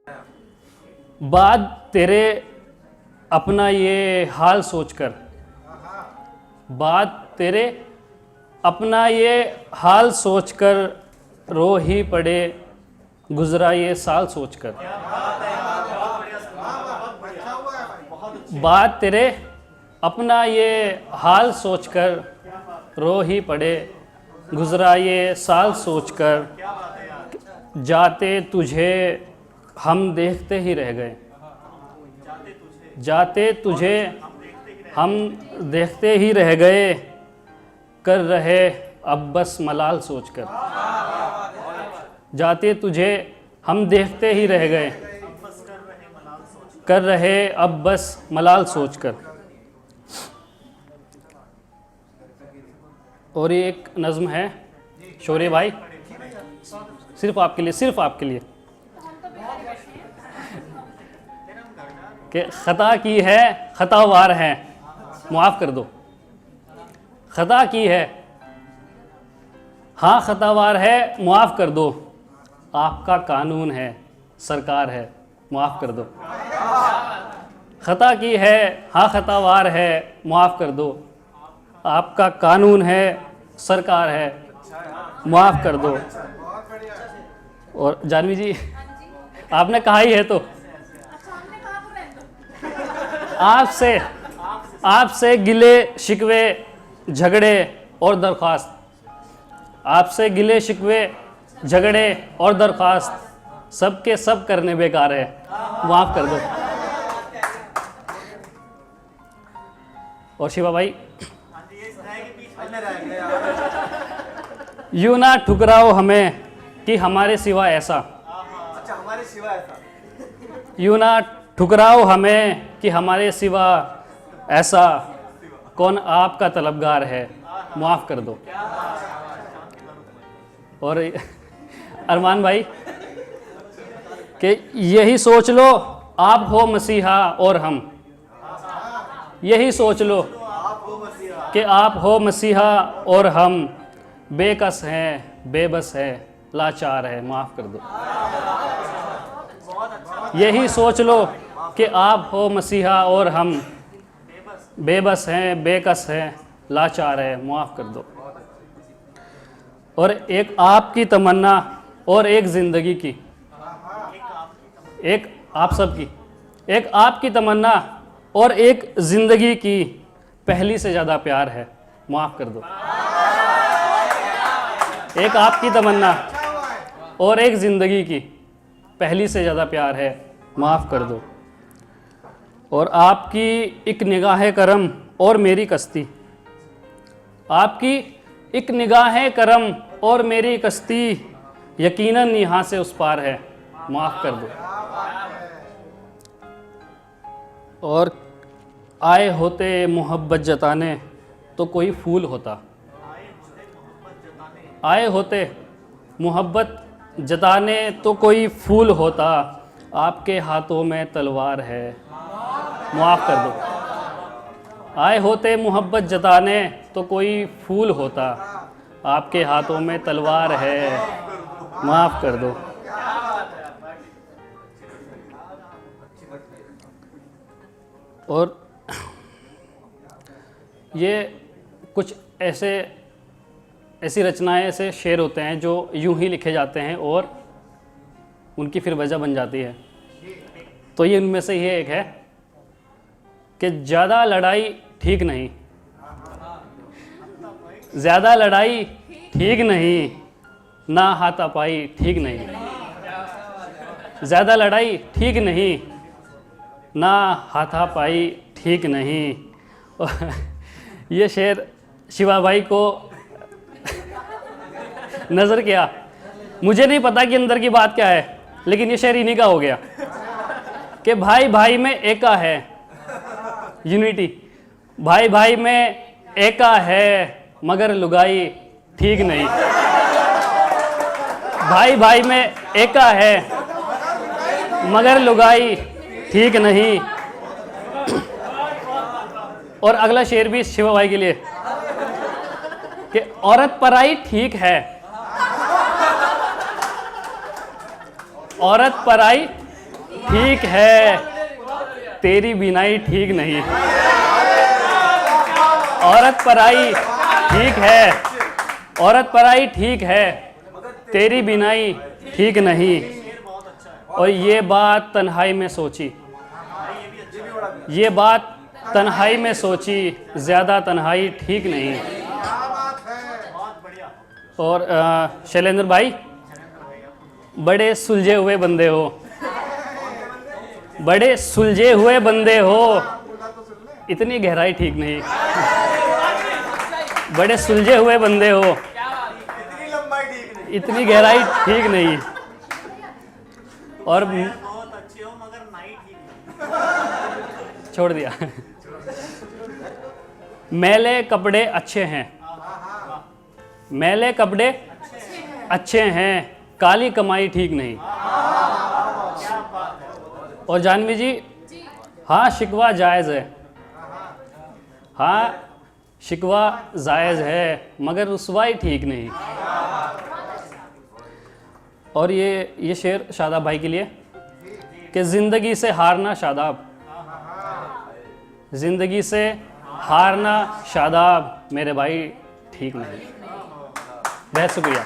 बाद तेरे अपना ये हाल सोचकर, बाद तेरे अपना ये हाल सोचकर रो ही पड़े गुजरा ये साल सोचकर। बाद तेरे अपना ये हाल सोचकर रो ही पड़े गुजरा ये साल सोचकर। जाते तुझे हम देखते ही रह गए, जाते तुझे हम देखते ही रह गए, कर रहे अब बस मलाल सोचकर। जाते तुझे हम देखते ही रह गए, कर रहे अब बस मलाल सोचकर। और ये एक नज़्म है शौर्य भाई, सिर्फ आपके लिए, सिर्फ आपके लिए, कि ख़ता की है ख़तावार है मुआफ़ कर दो। ख़ता की है हाँ ख़तावार है मुआफ़ कर दो, आपका कानून है सरकार है मुआफ़ कर दो। ख़ता की है हाँ ख़तावार है मुआफ़ कर दो, आपका कानून है सरकार है मुआफ़ कर दो। और जानवी जी आपने कहा ही है तो आपसे गिले शिकवे झगड़े और दरख्वास्त, आपसे गिले शिकवे झगड़े और दरख्वास्त सब के सब करने बेकार है माफ़ कर दो। और शिवा भाई, यूं ना ठुकराओ हमें कि हमारे सिवा ऐसा, यूं ना ठुकराओ हमें कि हमारे सिवा ऐसा कौन आपका तलबगार है मुआफ़ कर दो। और अरमान भाई कि यही सोच लो आप हो मसीहा और हम, यही सोच लो कि आप हो मसीहा और हम, बेकस हैं बेबस है लाचार है माफ़ कर दो। यही सोच लो कि आप हो मसीहा और हम, बेबस हैं बेकस हैं लाचार है माफ़ कर दो। और एक आपकी तमन्ना और एक ज़िंदगी की, एक आप सब की, एक आपकी तमन्ना और एक ज़िंदगी की, पहली से ज़्यादा प्यार है माफ़ कर दो। एक आपकी तमन्ना और एक ज़िंदगी की, पहली से ज़्यादा प्यार है माफ़ कर दो। और आपकी एक निगाह करम और मेरी कश्ती, आपकी एक निगाह करम और मेरी कश्ती, यकीनन यहाँ से उस पार है माफ़ कर दो। और आए होते मोहब्बत जताने तो कोई फूल होता, आए होते मोहब्बत जताने तो कोई फूल होता, आपके हाथों में तलवार है माफ़ कर दो। आए होते मोहब्बत जताने तो कोई फूल होता, आपके हाथों में तलवार है माफ़ कर दो। और ये कुछ ऐसी रचनाएं, ऐसे शेर होते हैं जो यूं ही लिखे जाते हैं और उनकी फिर वजह बन जाती है। तो ये उनमें से ये एक है कि ज़्यादा लड़ाई ठीक नहीं, ज़्यादा लड़ाई ठीक नहीं, ना हाथापाई ठीक नहीं, ज़्यादा लड़ाई ठीक नहीं, ना हाथापाई ठीक नहीं। ये शेर शिवा भाई को नज़र किया, मुझे नहीं पता कि अंदर की बात क्या है, लेकिन ये शेर इन्हीं का हो गया कि भाई भाई में एका है, यूनिटी, भाई भाई में एका है मगर लुगाई ठीक नहीं, भाई भाई में एका है मगर लुगाई ठीक नहीं। और अगला शेर भी शिवा भाई के लिए कि औरत पराई ठीक है, औरत पराई ठीक है, तेरी बिनाई ठीक नहीं। औरत पराई ठीक है, औरत पराई ठीक है, तेरी बिनाई ठीक नहीं। और ये बात तन्हाई में सोची, ये बात तन्हाई में सोची, ज़्यादा तन्हाई ठीक नहीं। और शैलेंद्र भाई, बड़े सुलझे हुए बंदे हो, बड़े सुलझे हुए बंदे हो, इतनी गहराई ठीक नहीं। बड़े सुलझे हुए बंदे हो, इतनी गहराई ठीक नहीं। और बहुत अच्छे हो मगर नाइट ठीक छोड़ दिया। मैले कपड़े अच्छे हैं, मैले कपड़े अच्छे हैं, काली कमाई ठीक नहीं। और जानवी जी, हाँ शिकवा जायज़ है, हाँ शिकवा जायज़ है, मगर रुसवाई ठीक नहीं। और ये शेर शादाब भाई के लिए कि ज़िंदगी से हारना शादाब, ज़िंदगी से हारना शादाब मेरे भाई ठीक नहीं। बहुत शुक्रिया।